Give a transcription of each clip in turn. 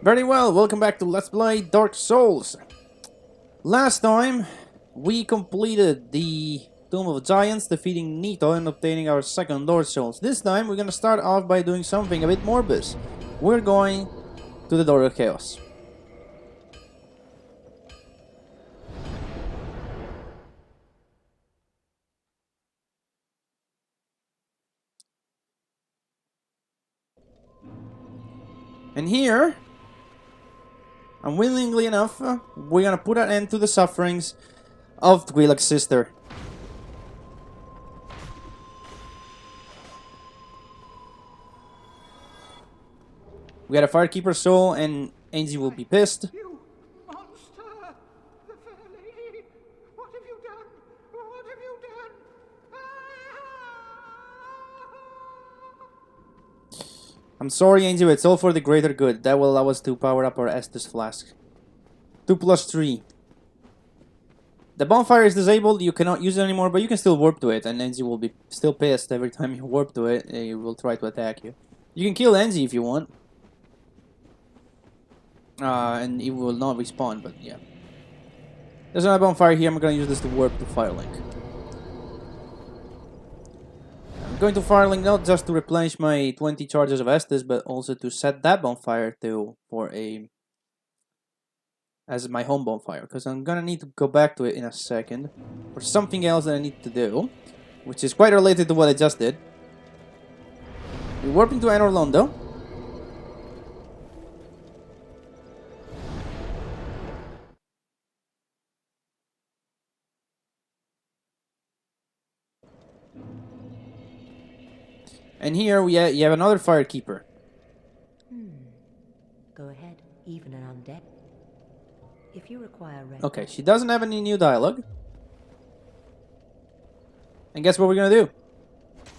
Very well, welcome back to Let's Play Dark Souls. Last time, we completed the Tomb of Giants, defeating Nito and obtaining our second Lord Souls. This time, we're gonna start off by doing something a bit more morbid. We're going to the Door of Chaos. And here, unwillingly enough, we're gonna put an end to the sufferings of Twi'lek's sister. We got a Firekeeper soul, and Angie will be pissed. You monster! The fair lady! What have you done? What have you done? I'm sorry, Angel, it's all for the greater good. That will allow us to power up our Estus flask. 2 plus 3. The bonfire is disabled, you cannot use it anymore, but you can still warp to it, and Angie will be still pissed every time you warp to it. It will try to attack you. You can kill Angie if you want. And it will not respawn, but yeah. There's another bonfire here, I'm gonna use this to warp to Firelink. I'm going to Firelink not just to replenish my 20 charges of Estus, but also to set that bonfire as my home bonfire, because I'm gonna need to go back to it in a second for something else that I need to do, which is quite related to what I just did. We're warping to Anor Londo. And here you have another Firekeeper. Go ahead, even an undead. If you require rest. Okay, she doesn't have any new dialogue. And guess what we're gonna do?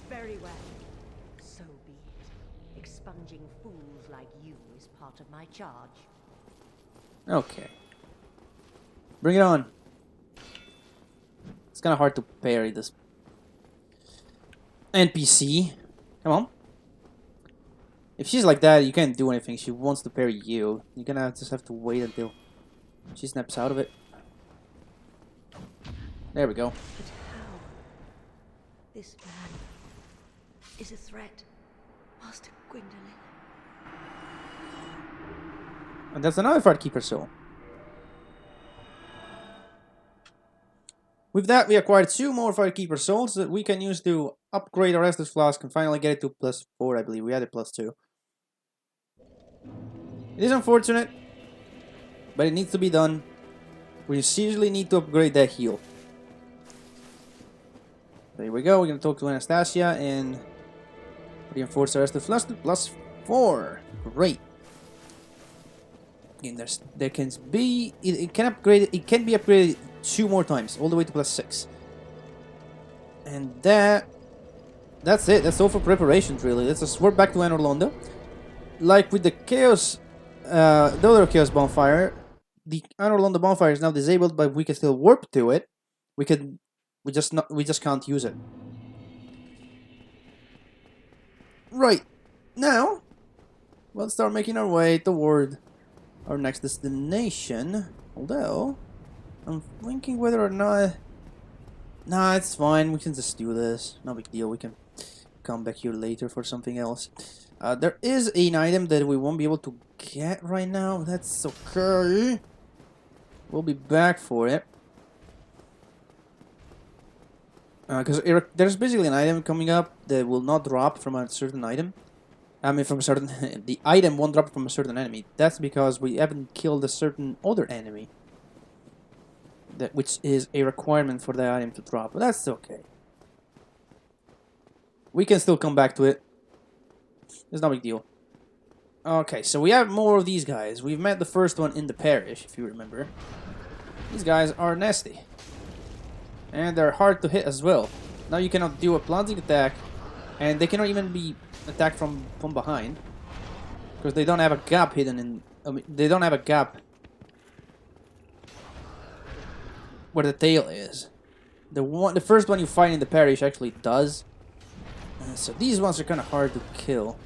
Very well. So be it. Expunging fools like you is part of my charge. Okay. Bring it on. It's kind of hard to parry this NPC. Come on. If she's like that, you can't do anything. She wants to parry you. You're gonna just have to wait until she snaps out of it. There we go. But how? This man is a threat. Master Gwendolyn. And that's another Firekeeper soul. With that, we acquired 2 more Firekeeper souls that we can use to upgrade our Estus flask and finally get it to +4, I believe. We had it +2. It is unfortunate, but it needs to be done. We seriously need to upgrade that heal. There we go. We're going to talk to Anastasia and reinforce our Estus flask to +4. Great. Again, there can be it can upgrade. It can be upgraded 2 more times, all the way to +6. And that's it. That's all for preparations, really. Let's just warp back to Anor Londo. Like with the Chaos, the other Chaos bonfire, the Anor Londo bonfire is now disabled, but we can still warp to it. We just can't use it. Right now, we'll start making our way toward our next destination. Although, I'm thinking whether or not... Nah, it's fine. We can just do this. No big deal. We can come back here later for something else. There is an item that we won't be able to get right now. That's okay. We'll be back for it. Because there's basically an item coming up that will not drop from a certain item. I mean, from a certain... the item won't drop from a certain enemy. That's because we haven't killed a certain other enemy. Which is a requirement for the item to drop. But that's okay. We can still come back to it. It's no big deal. Okay, so we have more of these guys. We've met the first one in the parish, if you remember. These guys are nasty. And they're hard to hit as well. Now you cannot do a plunging attack. And they cannot even be attacked from behind. Because they don't have a gap hidden in... I mean, they don't have a gap where the tail is. The first one you find in the parish actually does. So these ones are kind of hard to kill.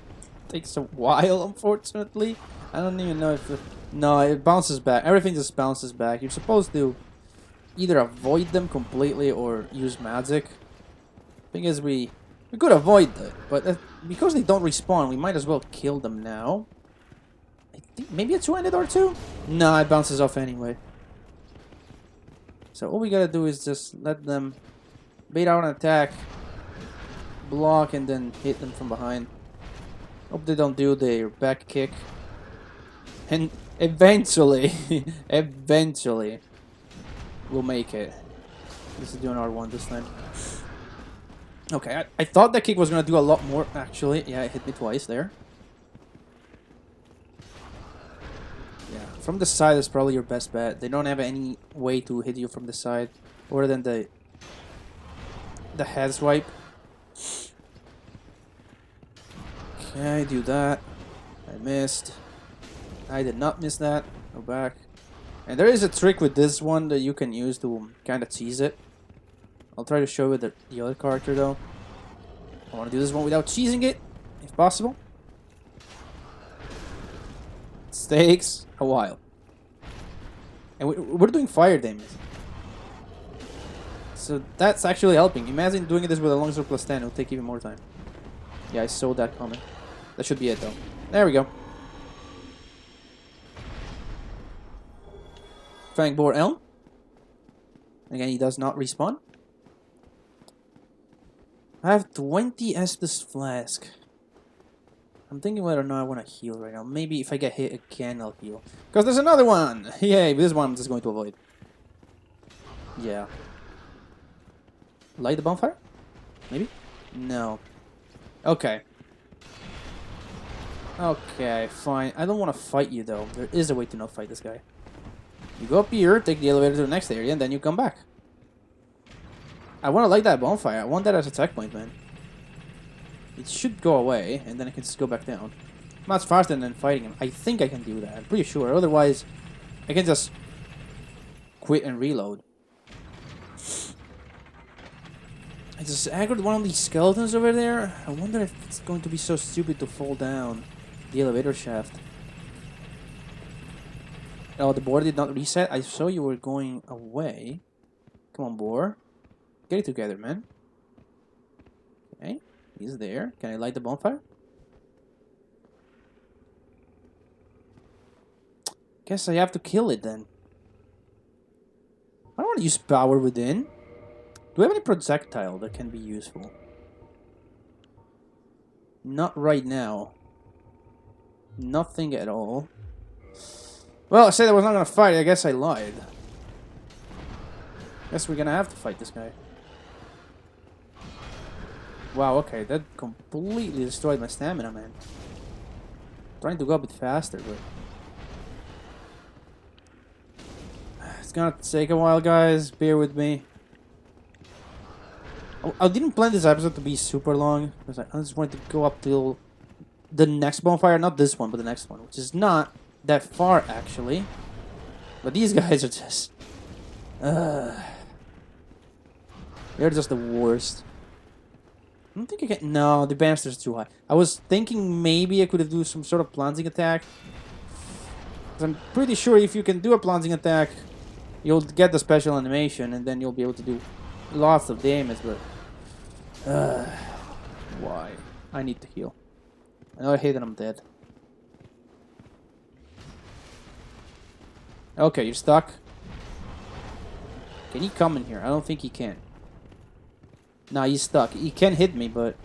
Takes a while, unfortunately. I don't even know if... No, it bounces back. Everything just bounces back. You're supposed to either avoid them completely or use magic. Thing is, we could avoid it, but because they don't respawn, we might as well kill them now. I think maybe a two-handed or two? No, it bounces off anyway. So all we gotta do is just let them bait out an attack, block, and then hit them from behind. Hope they don't do their back kick. And eventually, eventually, we'll make it. This is doing R1 this time. Okay, I thought that kick was gonna do a lot more, actually. Yeah, it hit me twice there. Yeah, from the side is probably your best bet. They don't have any way to hit you from the side, other than the head swipe. Okay, do that. I missed. I did not miss that. Go back. And there is a trick with this one that you can use to kind of cheese it. I'll try to show it the other character though. I want to do this one without cheesing it, if possible. It takes a while. And we're doing fire damage. So that's actually helping. Imagine doing this with a longsword plus 10, it'll take even more time. Yeah, I saw that coming. That should be it though. There we go. Fangbore Elm. Again, he does not respawn. I have 20 Estus Flask. I'm thinking whether or not I want to heal right now. Maybe if I get hit again, I'll heal. Because there's another one! Yay, this one I'm just going to avoid. Yeah. Light the bonfire? Maybe? No. Okay. Okay, fine. I don't want to fight you though. There is a way to not fight this guy. You go up here, take the elevator to the next area, and then you come back. I want to light that bonfire. I want that as a checkpoint, man. It should go away, and then I can just go back down. Much faster than fighting him. I think I can do that. I'm pretty sure. Otherwise, I can just quit and reload. I just aggroed one of these skeletons over there. I wonder if it's going to be so stupid to fall down the elevator shaft. Oh, the board did not reset. I saw you were going away. Come on, boar. Get it together, man. Okay, he's there. Can I light the bonfire? Guess I have to kill it then. I don't want to use power within. Do I have any projectile that can be useful? Not right now. Nothing at all. Well, I said I was not gonna fight. I guess I lied. Guess we're gonna have to fight this guy. Wow, okay, that completely destroyed my stamina, man. Trying to go a bit faster, but it's gonna take a while, guys. Bear with me. I didn't plan this episode to be super long because I just wanted to go up till the next bonfire, not this one, but the next one, which is not that far actually. But these guys are just they're just the worst. I don't think I can. No, the banister's too high. I was thinking maybe I could have do some sort of plunging attack. I'm pretty sure if you can do a plunging attack, you'll get the special animation, and then you'll be able to do lots of damage. But why? I need to heal. I know I hate that I'm dead. Okay, you're stuck. Can he come in here? I don't think he can. Nah, he's stuck. He can hit me, but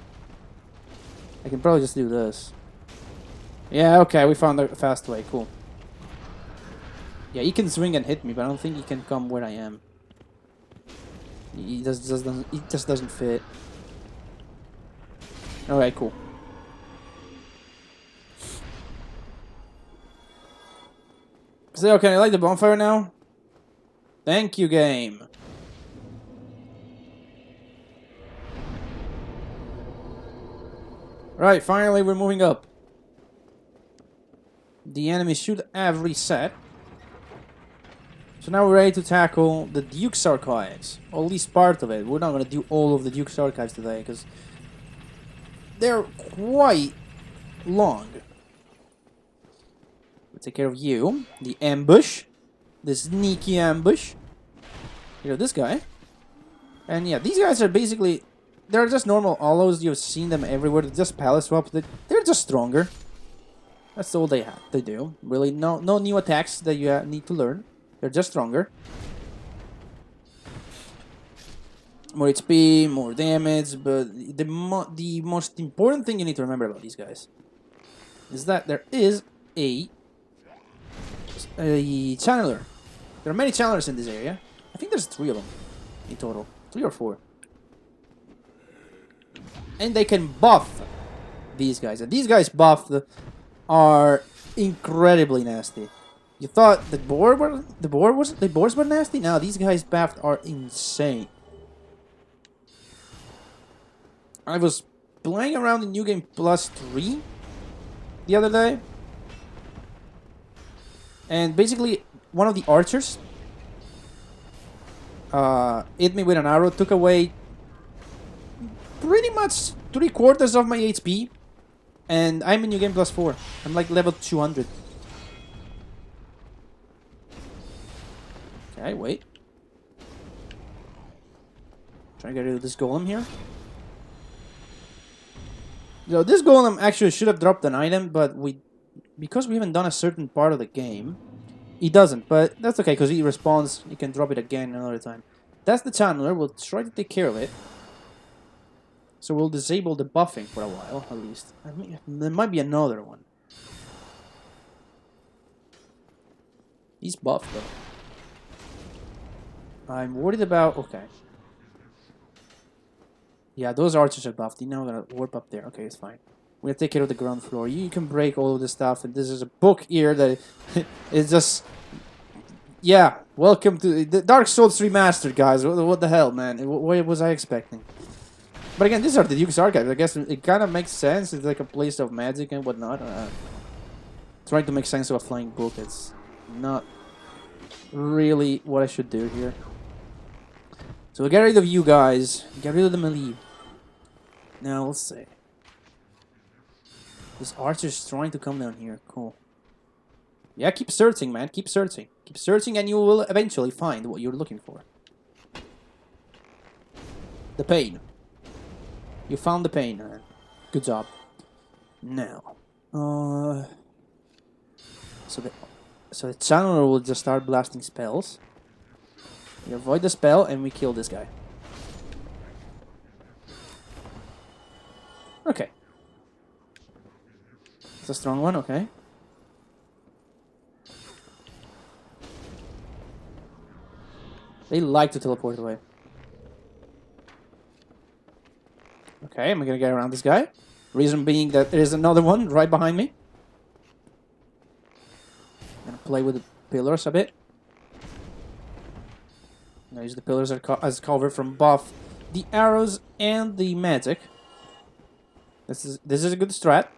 I can probably just do this. Yeah, okay, we found a fast way. Cool. Yeah, he can swing and hit me, but I don't think he can come where I am. He just doesn't fit. Alright, cool. So, okay, I like the bonfire now. Thank you, game. Right, finally we're moving up. The enemy should have reset. So now we're ready to tackle the Duke's Archives. Or at least part of it. We're not going to do all of the Duke's Archives today, because they're quite long. take care of you. The ambush. The sneaky ambush. You know, this guy. And yeah, these guys are basically... They're just normal Allos. You've seen them everywhere. They're just palace swaps. They're just stronger. That's all they have to do. Really, no new attacks that you need to learn. They're just stronger. More HP, more damage, but the most important thing you need to remember about these guys is that there is a channeler. There are many channelers in this area. I think there's 3 of them in total. 3 or 4. And they can buff these guys. And these guys buffed are incredibly nasty. You thought the boars were nasty? Now these guys buffed are insane. I was playing around in New Game Plus 3 the other day. And basically, one of the archers hit me with an arrow, took away pretty much 3/4 of my HP. And I'm in New Game Plus 4. I'm like level 200. Okay, wait. Try to get rid of this golem here. You know, this golem actually should have dropped an item, but because we haven't done a certain part of the game, he doesn't. But that's okay, because he respawns, you can drop it again another time. That's the channeler. We'll try to take care of it. So we'll disable the buffing for a while, at least. I mean, there might be another one. He's buffed, though. I'm worried about... Okay. Yeah, those archers are buffed. You know, I'm gonna warp up there. Okay, it's fine. We're gonna take care of the ground floor. You can break all of this stuff, and this is a book here that is just... Yeah, welcome to the Dark Souls Remastered, guys. What the hell, man? What was I expecting? But again, these are the Duke's Archives. I guess it kind of makes sense. It's like a place of magic and whatnot. Trying to make sense of a flying book. It's not really what I should do here. So we'll get rid of you guys. Get rid of the melee. Now, let's see. This archer's trying to come down here. Cool. Yeah, keep searching, man. Keep searching. Keep searching and you will eventually find what you're looking for. The pain. You found the pain, man. Good job. Now, so the channeler will just start blasting spells. We avoid the spell and we kill this guy. Okay. It's a strong one, okay. They like to teleport away. Okay, I'm gonna get around this guy. Reason being that there is another one right behind me. I'm gonna play with the pillars a bit. Now use the pillars as cover from both the arrows and the magic. This is a good strat.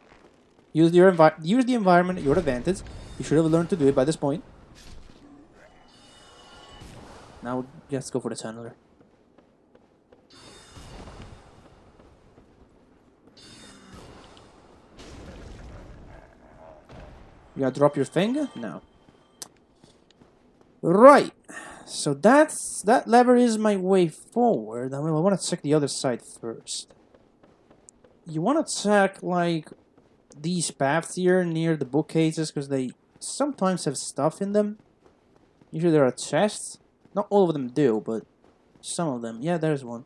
Use the environment at your advantage. You should have learned to do it by this point. Now let's go for the channeler. You gotta drop your thing? No. Right. So that lever is my way forward. I want to check the other side first. You want to check like these paths here near the bookcases because they sometimes have stuff in them. Usually there are chests. Not all of them do, but some of them. Yeah, there's one.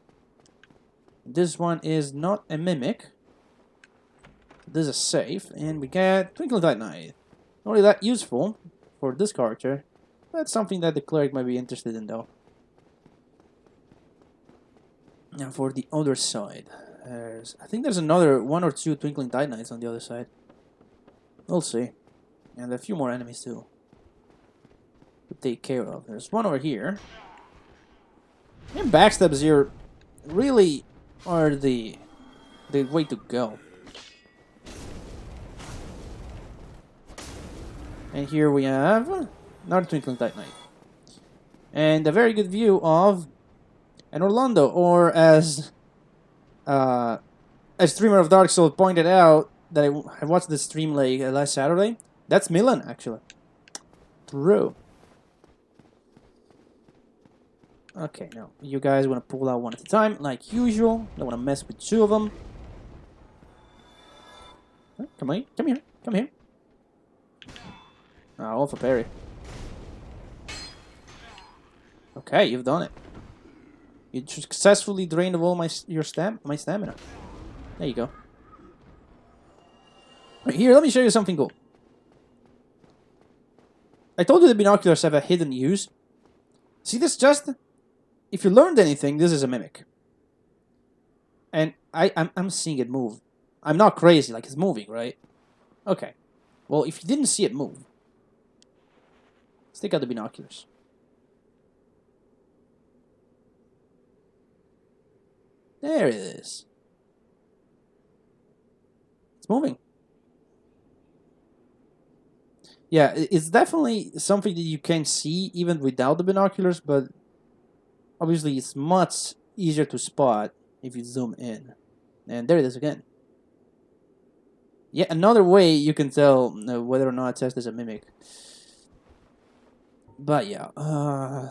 This one is not a mimic. This is safe, and we get Twinkling Light Knight. Not really that useful for this character. That's something that the cleric might be interested in, though. Now for the other side, I think there's another 1 or 2 Twinkling Titanites on the other side. We'll see, and a few more enemies too to take care of. There's one over here. And backstabs here really are the way to go. And here we have another Twinkling Titanite. And a very good view of an Orlando, or as a streamer of Dark Souls pointed out that I watched the stream like last Saturday. That's Milan, actually. True. Okay, now, you guys want to pull out one at a time, like usual. Don't want to mess with two of them. Come on, come here, come here. Oh, for parry. Okay, you've done it. You successfully drained of all my stamina. There you go. Right, here, let me show you something cool. I told you the binoculars have a hidden use. See this chest? If you learned anything, this is a mimic. And I'm seeing it move. I'm not crazy, like it's moving, right? Okay. Well, if you didn't see it move, let's take out the binoculars. There it is. It's moving. Yeah, it's definitely something that you can see even without the binoculars, but obviously it's much easier to spot if you zoom in. And there it is again. Yeah, another way you can tell whether or not a test is a mimic. But yeah, I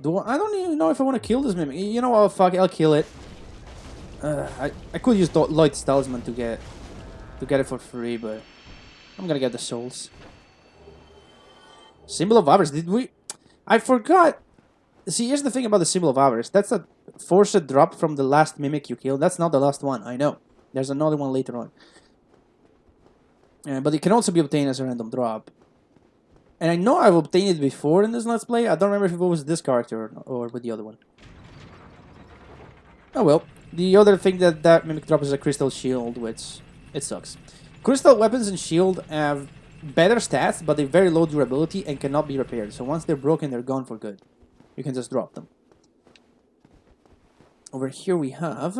don't even know if I want to kill this mimic. You know what? Fuck, I'll kill it. I could use Lloyd's Talisman to get it for free, but I'm gonna get the souls. Symbol of Avarice. Did we? I forgot. See, here's the thing about the Symbol of Avarice. That's a forced drop from the last mimic you killed. That's not the last one. I know. There's another one later on. But it can also be obtained as a random drop. And I know I've obtained it before in this Let's Play. I don't remember if it was this character or with the other one. Oh well. The other thing that mimic drop is a crystal shield, which it sucks. Crystal weapons and shield have better stats, but they're very low durability and cannot be repaired. So once they're broken, they're gone for good. You can just drop them. Over here we have...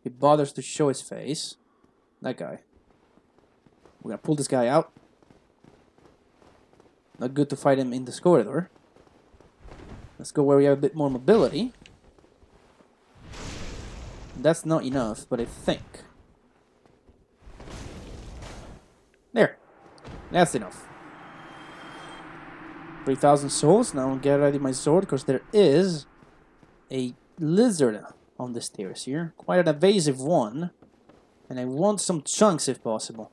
He bothers to show his face. That guy. We're gonna pull this guy out. Not good to fight him in this corridor. Let's go where we have a bit more mobility. That's not enough, but I think. There. That's enough. 3,000 souls. Now I'll get ready my sword, because there is a lizard on the stairs here. Quite an evasive one. And I want some chunks if possible.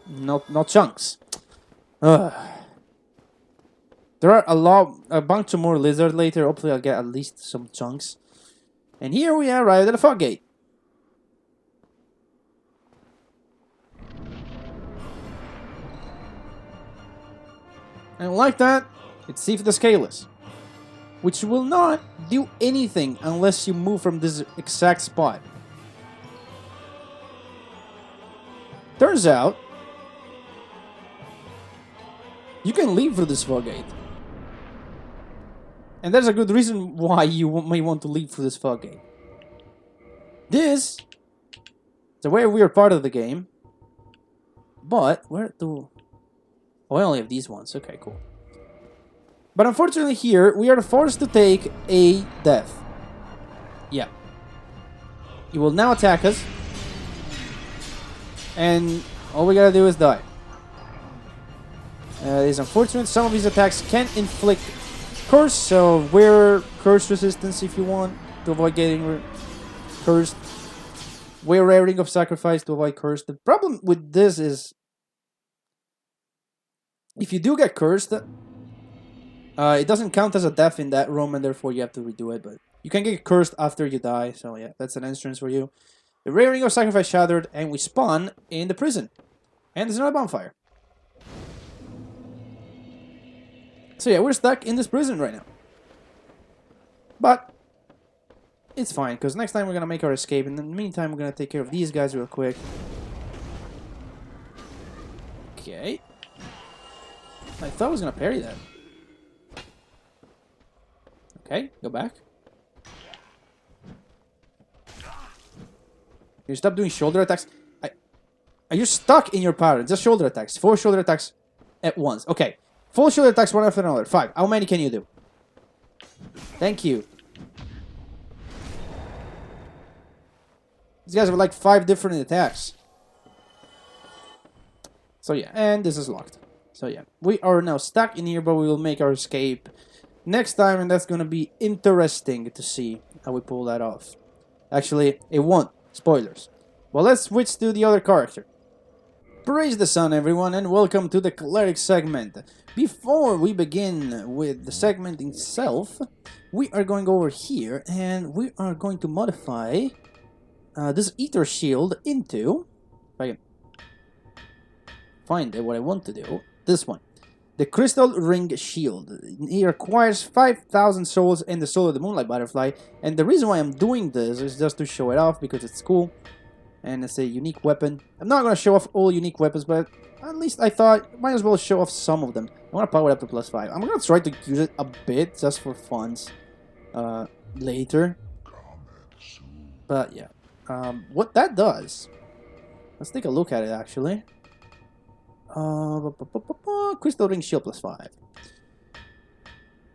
Not chunks. Ugh. There are a bunch of more lizard later. Hopefully I'll get at least some chunks. And here we are arrived at the fog gate. And like that, it's see if the scaleless, which will not do anything unless you move from this exact spot. Turns out, you can leave through this fog gate. And there's a good reason why you may want to leave through this fog gate. This is a very weird part of the game. But, where do... Oh, I only have these ones. Okay, cool. But unfortunately here, we are forced to take a death. Yeah. He will now attack us. And all we gotta do is die. It is unfortunate. Some of these attacks can inflict curse, so wear curse resistance if you want to avoid getting cursed. Wear Ring of Sacrifice to avoid curse. The problem with this is, if you do get cursed, it doesn't count as a death in that room, and therefore you have to redo it, but you can get cursed after you die, so yeah, that's an instance for you. The Ring of Sacrifice shattered, and we spawn in the prison. And there's another bonfire. So yeah, we're stuck in this prison right now. But it's fine, because next time we're going to make our escape. In the meantime, we're going to take care of these guys real quick. Okay. I thought I was going to parry that. Okay, go back. You stop doing shoulder attacks. Are you stuck in your power? Just shoulder attacks. 4 shoulder attacks at once. Okay. 4 shoulder attacks one after another. 5. How many can you do? Thank you. These guys have like 5 different attacks. So yeah, and this is locked. So yeah, we are now stuck in here, but we will make our escape next time, and that's gonna be interesting to see how we pull that off. Actually, it won't. Spoilers. Well, let's switch to the other character. Praise the sun, everyone, and welcome to the Cleric Segment. Before we begin with the segment itself, we are going over here, and we are going to modify this Ether Shield into... If I can find what I want to do. This one. The Crystal Ring Shield. It requires 5,000 souls and the soul of the Moonlight Butterfly. And the reason why I'm doing this is just to show it off because it's cool. And it's a unique weapon. I'm not going to show off all unique weapons, but at least I thought might as well show off some of them. I want to power it up to +5. I'm going to try to use it a bit just for funs later. But yeah. What that does... Let's take a look at it actually. Crystal Ring Shield +5.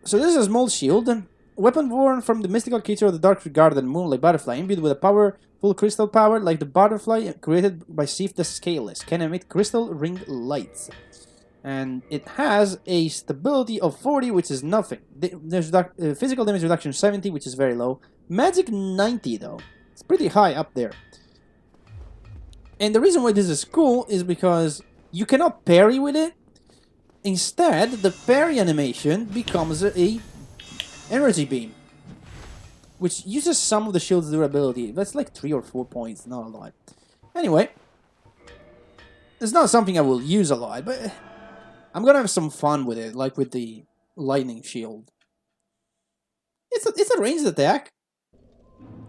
So this is a small shield. Weapon born from the mystical creature of the Dark Garden, Moonlight Butterfly, imbued with a powerful crystal power like the butterfly created by Sif the Scaleless, can emit crystal ring lights. And it has a stability of 40, which is nothing. There's physical damage reduction 70, which is very low. Magic 90 though. It's pretty high up there. And the reason why this is cool is because you cannot parry with it. Instead, the parry animation becomes a energy beam, which uses some of the shield's durability. That's like 3 or 4 points, not a lot. Anyway, it's not something I will use a lot, but I'm gonna have some fun with it, like with the lightning shield. It's a ranged attack.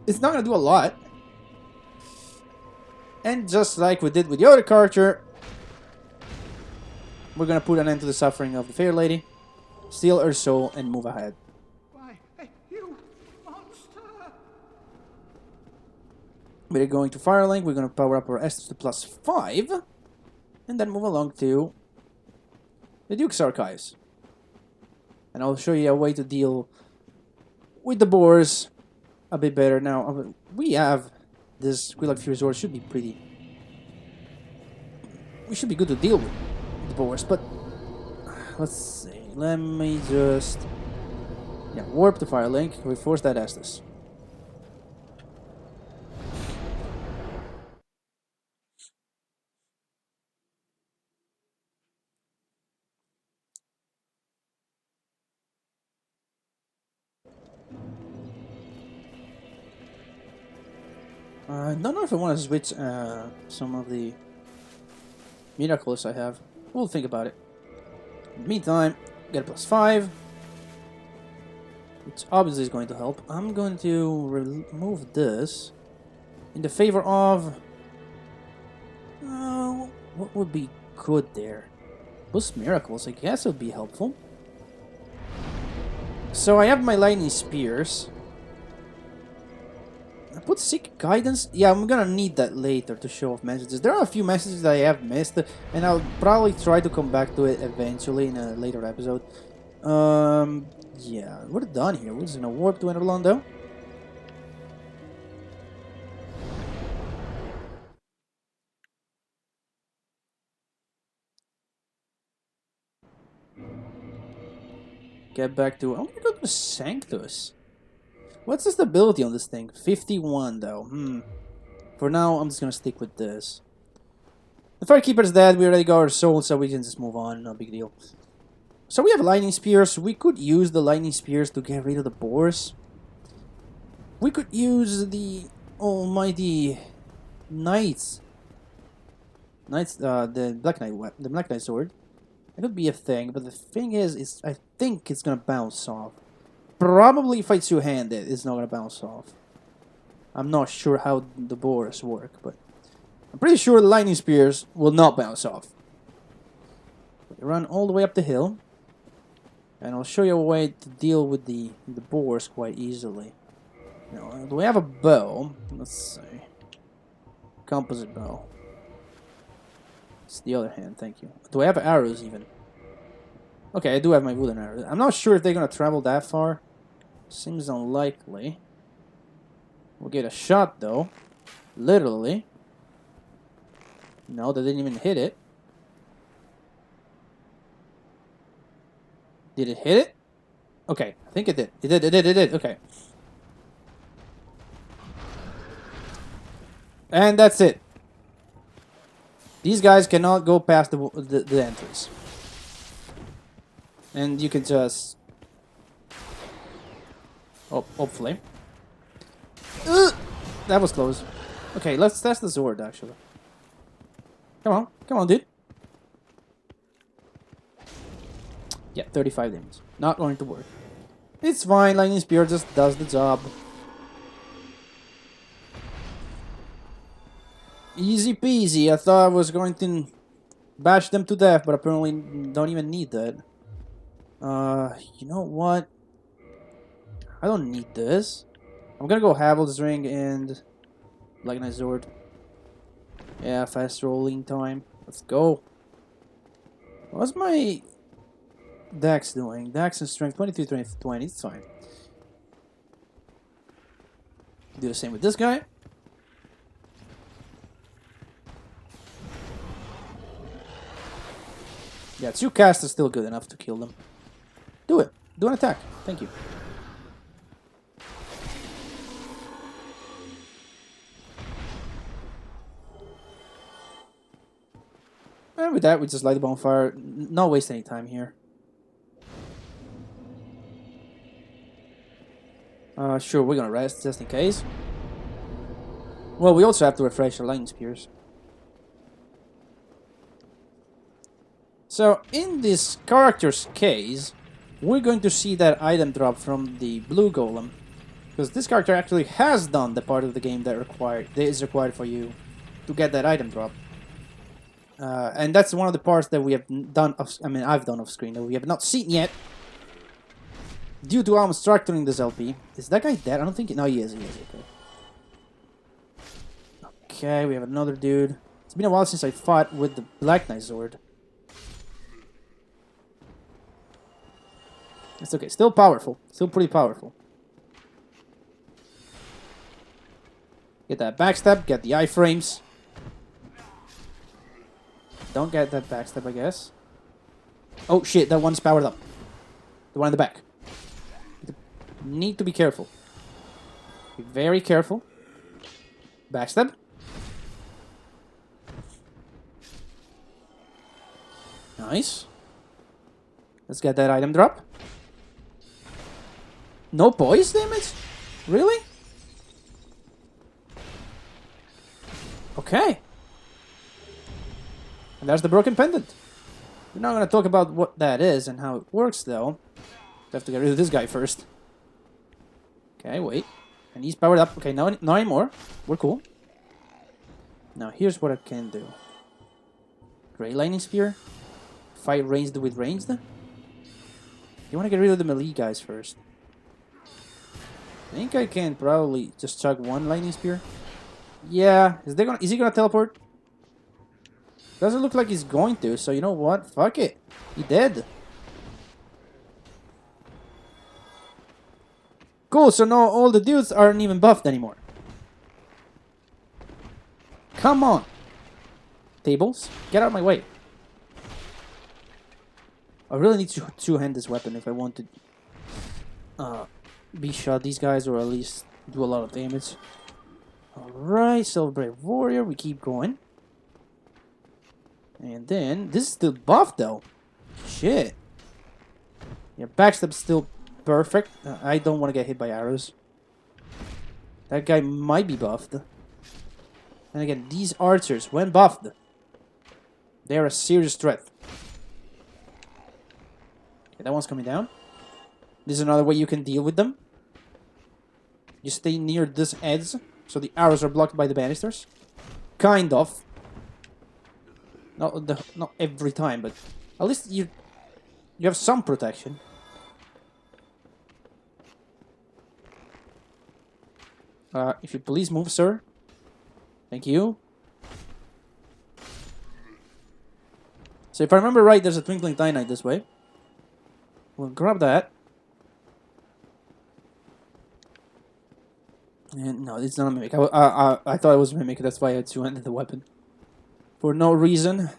It's not gonna do a lot. And just like we did with the other character, we're gonna put an end to the suffering of the fair lady, steal her soul, and move ahead. Why, you monster! We're going to Firelink, we're gonna power up our Estus to +5, and then move along to the Duke's Archives. And I'll show you a way to deal with the boars a bit better. Now, we have this Quillag Fury Sword, should be pretty... We should be good to deal with the boars, but let's see. Let me just warp to Firelink. We force that Estus. I don't know if I want to switch some of the miracles I have. We'll think about it. In the meantime, get a +5, which obviously is going to help. I'm going to remove this in the favor of... what would be good there? Those miracles, I guess, would be helpful. So I have my lightning spears. I put Seek Guidance. Yeah, I'm gonna need that later to show off messages. There are a few messages that I have missed, and I'll probably try to come back to it eventually in a later episode. Yeah, we're done here. We're just gonna warp to Enderlondo. Get back to... I'm gonna go to Sanctus. What's the stability on this thing? 51 though. For now, I'm just gonna stick with this. The Firekeeper's dead. We already got our soul, so we can just move on. No big deal. So we have lightning spears. We could use the lightning spears to get rid of the boars. We could use the almighty knights. The Black Knight sword. That could be a thing, but the thing is I think it's gonna bounce off. Probably if I two-handed, it's not gonna bounce off. I'm not sure how the boars work, but I'm pretty sure the lightning spears will not bounce off. We run all the way up the hill, and I'll show you a way to deal with the boars quite easily. Now, do we have a bow? Let's see. Composite bow. It's the other hand, thank you. Do I have arrows even? Okay, I do have my wooden arrows. I'm not sure if they're gonna travel that far. Seems unlikely. We'll get a shot though. Literally. No, that didn't even hit it. Did it hit it? Okay, I think it did. It did. Okay. And that's it. These guys cannot go past the entrance. And you can just... Oh, hopefully. That was close. Okay, let's test the sword, actually. Come on, dude. Yeah, 35 damage. Not going to work. It's fine, Lightning Spear just does the job. Easy peasy. I thought I was going to bash them to death, but apparently don't even need that. You know what? I don't need this. I'm gonna go Havel's Ring and Lightning Sword. Yeah, fast rolling time. Let's go. What's my Dex doing? Dex and Strength 23, 20, 20. It's fine. Do the same with this guy. Yeah, 2 casts is still good enough to kill them. Do it. Do an attack. Thank you. And with that, we just light the bonfire. Not waste any time here. Sure, we're gonna rest just in case. Well, we also have to refresh our lightning spears. So, in this character's case, we're going to see that item drop from the blue golem. Because this character actually has done the part of the game that is required for you to get that item drop. And that's one of the parts that we have done, I've done off screen, that we have not seen yet. Due to I'm structuring this LP. Is that guy dead? I don't think... No, he is, okay. Okay, we have another dude. It's been a while since I fought with the Black Knight Sword. It's okay, still powerful. Still pretty powerful. Get that backstab, get the iframes. Don't get that backstab, I guess. Oh shit, that one's powered up. The one in the back. Need to be careful. Be very careful. Backstab. Nice. Let's get that item drop. No poise damage? Really? Okay. And there's the broken pendant. We're not going to talk about what that is and how it works, though. We have to get rid of this guy first. Okay, wait. And he's powered up. Okay, not anymore. We're cool. Now, here's what I can do. Great Lightning Spear. Fight ranged with ranged. You want to get rid of the melee guys first. I think I can probably just chug one Lightning Spear. Yeah. Is he gonna teleport? Doesn't look like he's going to, so you know what? Fuck it. He did. Cool, so now all the dudes aren't even buffed anymore. Come on. Tables, get out of my way. I really need to two-hand this weapon if I want to B-shot these guys, or at least do a lot of damage. Alright, Silver Warrior, we keep going. And then, this is still buffed though. Shit. Yeah, backstab's still perfect. I don't want to get hit by arrows. That guy might be buffed. And again, these archers, when buffed, they're a serious threat. Okay, that one's coming down. This is another way you can deal with them. You stay near this edge, so the arrows are blocked by the banisters. Kind of. Not every time, but at least you have some protection. If you please move, sir. Thank you. So if I remember right, there's a Twinkling Titanite this way. We'll grab that. And no, it's not a mimic. I thought it was a mimic. That's why I two-handed the weapon. For no reason.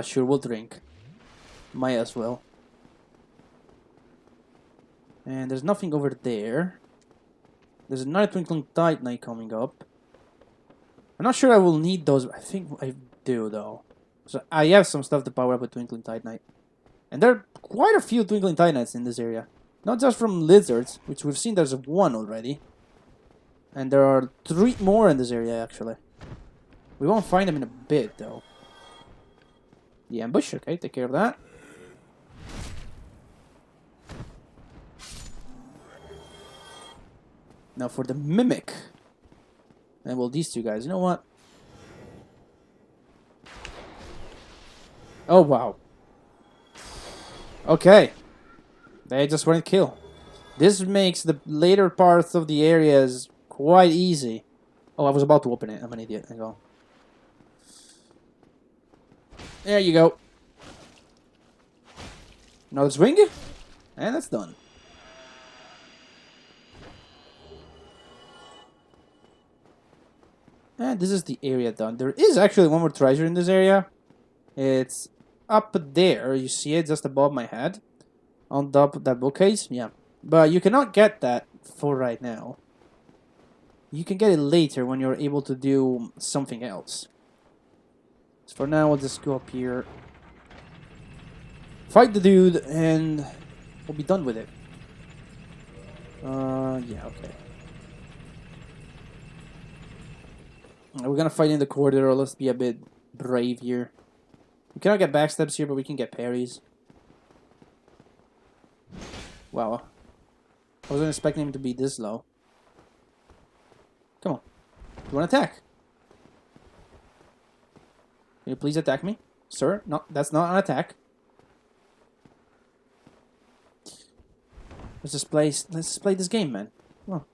Sure, we'll drink. Might as well. And there's nothing over there. There's another Twinkling Titanite coming up. I'm not sure I will need those. I think I do, though. So I have some stuff to power up with Twinkling Titanite. And there are quite a few Twinkling Titanites in this area. Not just from lizards, which we've seen there's one already. And there are 3 more in this area, actually. We won't find them in a bit, though. The ambush, okay, take care of that. Now for the mimic. And well, these 2 guys, you know what? Oh, wow. Okay. They just went kill. This makes the later parts of the areas quite easy. Oh, I was about to open it. I'm an idiot. Hang on. There you go. Another swing. And that's done. And this is the area done. There is actually one more treasure in this area. It's up there. You see it just above my head. On top of that bookcase. Yeah. But you cannot get that for right now. You can get it later when you're able to do something else. So for now, we'll just go up here. Fight the dude, and we'll be done with it. Yeah, okay. We're gonna fight in the corridor. Let's be a bit brave here. We cannot get backstabs here, but we can get parries. Wow. I wasn't expecting him to be this low. Come on. You want to attack? Can you please attack me? Sir? No, that's not an attack. Let's just play this game, man. Come on.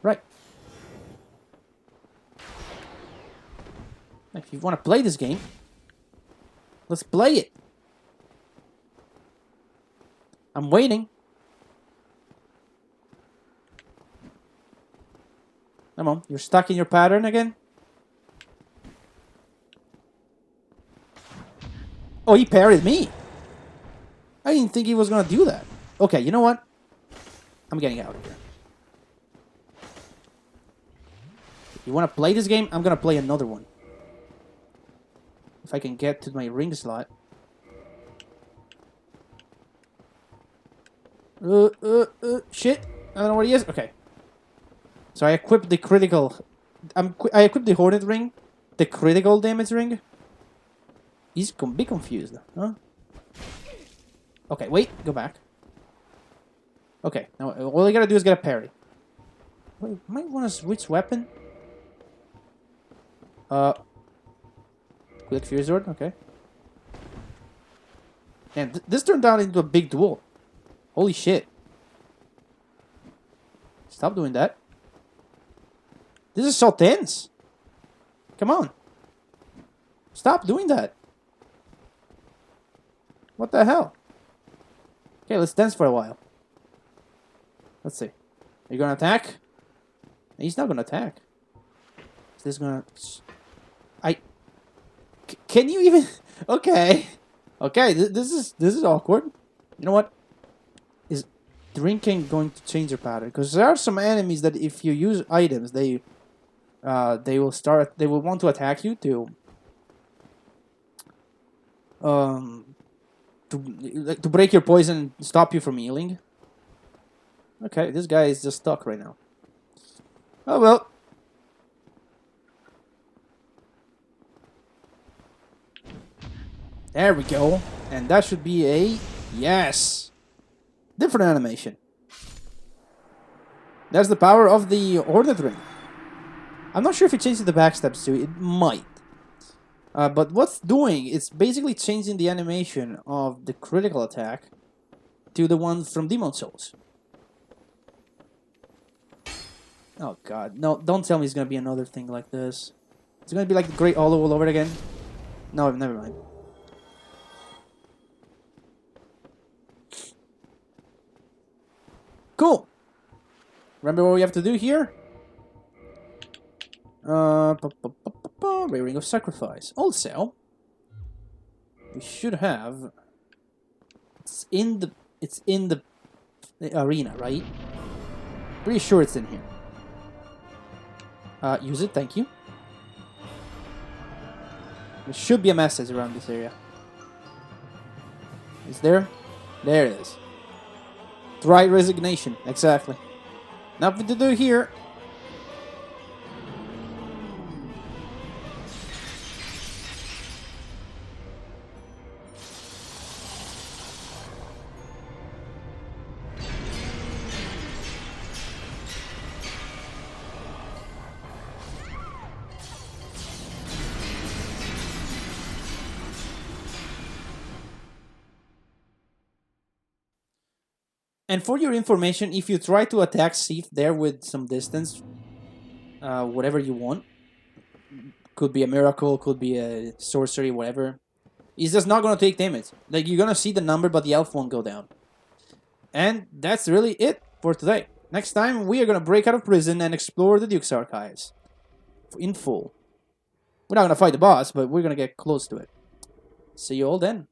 Right. If you want to play this game, let's play it. I'm waiting. Come on, you're stuck in your pattern again? Oh, he parried me. I didn't think he was gonna do that. Okay, you know what? I'm getting out of here. You wanna play this game? I'm gonna play another one. If I can get to my ring slot. Shit. I don't know where he is. Okay. So I equipped the critical... I equipped the Hornet ring. The critical damage ring. He's gonna be confused. Huh? Okay, wait. Go back. Okay. Now all I gotta do is get a parry. Wait, might want to switch weapon. Quick Fury Sword. Okay. And this turned out into a big duel. Holy shit. Stop doing that. This is so tense. Come on. Stop doing that. What the hell? Okay, let's dance for a while. Let's see. Are you gonna attack? He's not gonna attack. Is this gonna... Can you even... Okay. Okay, this is awkward. You know what? Is drinking going to change your pattern? Because there are some enemies that if you use items, they will want to attack you to break your poison and stop you from healing. Okay, this guy is just stuck right now. Oh well. There we go. And that should be a... Yes! Different animation. That's the power of the Hornet Ring. I'm not sure if it changes the backstabs too. It might. But what's doing, it's basically changing the animation of the critical attack to the one from Demon Souls. Oh god. No, don't tell me it's gonna be another thing like this. It's gonna be like the Great Hollow all over again. No, never mind. Cool. Remember what we have to do here? Rearing of Sacrifice. Also, we should have... It's in the arena, right? Pretty sure it's in here. Use it, thank you. There should be a message around this area. Is there? There it is. Try Resignation, exactly. Nothing to do here. And for your information, if you try to attack Sith there with some distance, whatever you want, could be a miracle, could be a sorcery, whatever, he's just not going to take damage. Like, you're going to see the number, but the elf won't go down. And that's really it for today. Next time, we are going to break out of prison and explore the Duke's archives in full. We're not going to fight the boss, but we're going to get close to it. See you all then.